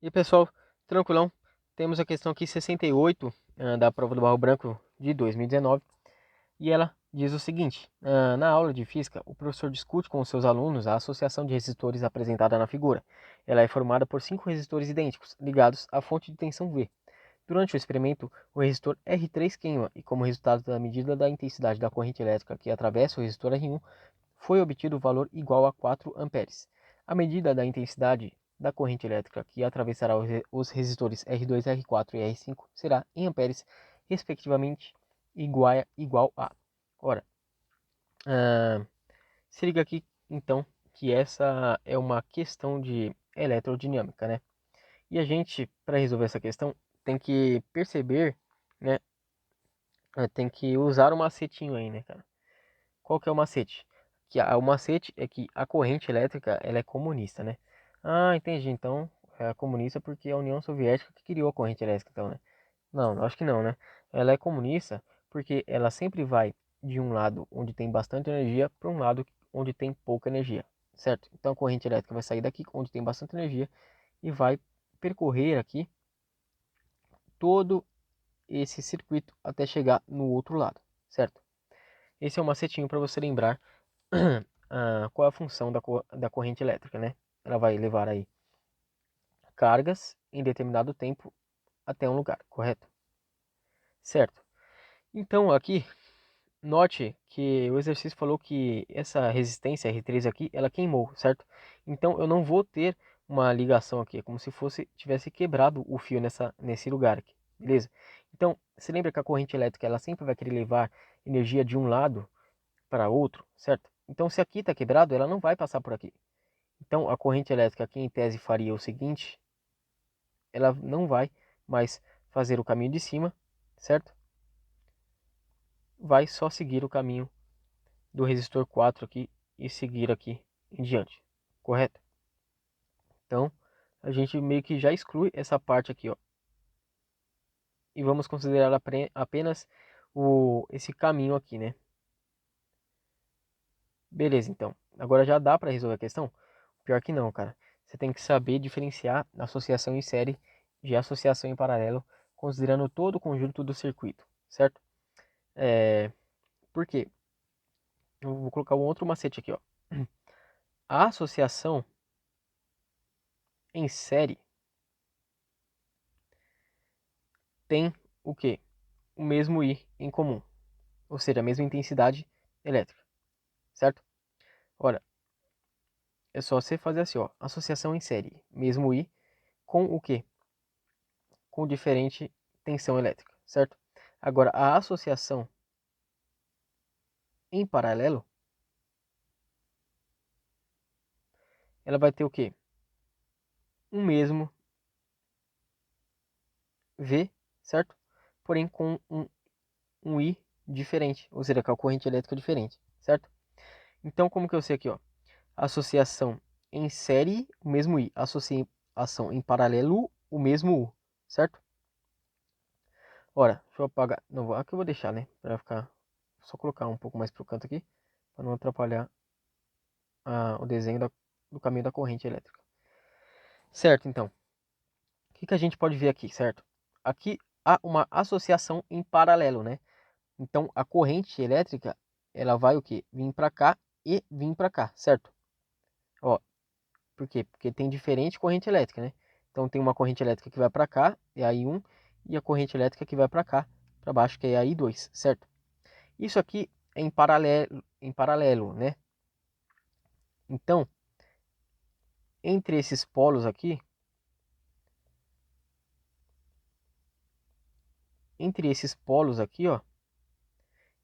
E pessoal, tranquilão, temos a questão aqui 68 da prova do Barro Branco de 2019 e ela diz o seguinte: na aula de física, o professor discute com os seus alunos a associação de resistores apresentada na figura. Ela é formada por 5 resistores idênticos ligados à fonte de tensão V. Durante o experimento, o resistor R3 queima e, como resultado da medida da intensidade da corrente elétrica que atravessa o resistor R1, foi obtido o valor igual a 4 amperes. A medida da intensidade da corrente elétrica que atravessará os resistores R2, R4 e R5 será em amperes, respectivamente, igual a. Ora, se liga aqui então que essa é uma questão de eletrodinâmica, né? E a gente, para resolver essa questão, tem que perceber, né? Tem que usar o macetinho aí, né, cara? Qual que é o macete? O macete é que a corrente elétrica ela é comunista, né? Ah, entendi. Então é comunista porque é a União Soviética que criou a corrente elétrica, então, né? Não, acho que não, né? Ela é comunista porque ela sempre vai de um lado onde tem bastante energia para um lado onde tem pouca energia, certo? Então a corrente elétrica vai sair daqui onde tem bastante energia e vai percorrer aqui todo esse circuito até chegar no outro lado, certo? Esse é um macetinho para você lembrar qual é a função da corrente elétrica, né? Ela vai levar aí cargas em determinado tempo até um lugar, correto? Certo. Então aqui, note que o exercício falou que essa resistência R3 aqui, ela queimou, certo? Então eu não vou ter uma ligação aqui, é como se tivesse quebrado o fio nesse lugar aqui, beleza? Então, você lembra que a corrente elétrica, ela sempre vai querer levar energia de um lado para outro, certo? Então, se aqui está quebrado, ela não vai passar por aqui. Então, a corrente elétrica aqui em tese faria o seguinte, ela não vai mais fazer o caminho de cima, certo? Vai só seguir o caminho do resistor 4 aqui e seguir aqui em diante, correto? Então, a gente meio que já exclui essa parte aqui, ó. E vamos considerar apenas esse caminho aqui, né? Beleza, então. Agora já dá para resolver a questão? Pior que não, cara. Você tem que saber diferenciar associação em série de associação em paralelo, considerando todo o conjunto do circuito, certo? Por quê? Eu vou colocar um outro macete aqui, ó. A associação em série tem o quê? O mesmo I em comum, ou seja, a mesma intensidade elétrica, certo? Ora, é só você fazer assim, ó. Associação em série, mesmo I com o quê? Com diferente tensão elétrica, certo? Agora, a associação em paralelo, ela vai ter o quê? Um mesmo V, certo? Porém com um I diferente, ou seja, com a corrente elétrica diferente, certo? Então, como que eu sei aqui, ó? Associação em série, o mesmo I. Associação em paralelo, o mesmo U, certo? Ora, deixa eu apagar. Não, aqui eu vou deixar, né? Para ficar. Só colocar um pouco mais pro canto aqui, para não atrapalhar o desenho do caminho da corrente elétrica. Certo, então. O que a gente pode ver aqui, certo? Aqui há uma associação em paralelo, né? Então a corrente elétrica, ela vai o quê? Vir para cá e vir para cá, certo? Ó, por quê? Porque tem diferente corrente elétrica, né? Então tem uma corrente elétrica que vai para cá, é a I1, e a corrente elétrica que vai para cá, para baixo, que é a I2, certo? Isso aqui é em paralelo, né? Então, entre esses polos aqui, ó,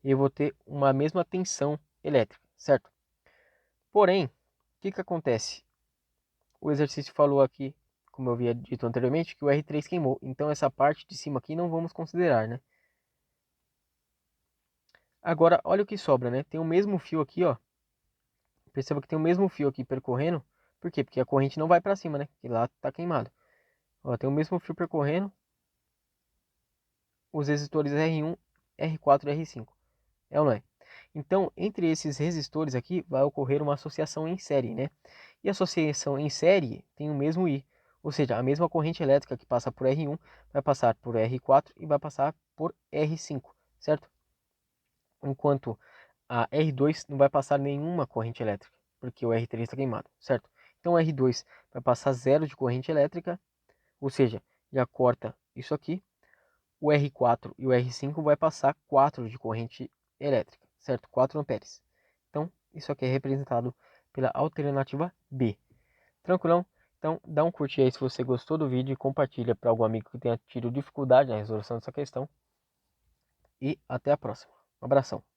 eu vou ter uma mesma tensão elétrica, certo? Porém, o que acontece? O exercício falou aqui, como eu havia dito anteriormente, que o R3 queimou. Então essa parte de cima aqui não vamos considerar, né? Agora, olha o que sobra, né? Tem o mesmo fio aqui, ó. Perceba que tem o mesmo fio aqui percorrendo. Por quê? Porque a corrente não vai para cima, né? Que lá tá queimado. Ó, tem o mesmo fio percorrendo os resistores R1, R4 e R5. É ou não é? Então, entre esses resistores aqui, vai ocorrer uma associação em série, né? E a associação em série tem o mesmo I. Ou seja, a mesma corrente elétrica que passa por R1 vai passar por R4 e vai passar por R5, certo? Enquanto a R2 não vai passar nenhuma corrente elétrica, porque o R3 está queimado, certo? Então o R2 vai passar zero de corrente elétrica, ou seja, já corta isso aqui. O R4 e o R5 vai passar 4 de corrente elétrica, certo? 4 amperes. Então, isso aqui é representado pela alternativa B. Tranquilão? Então, dá um curtir aí se você gostou do vídeo e compartilha para algum amigo que tenha tido dificuldade na resolução dessa questão. E até a próxima. Um abração.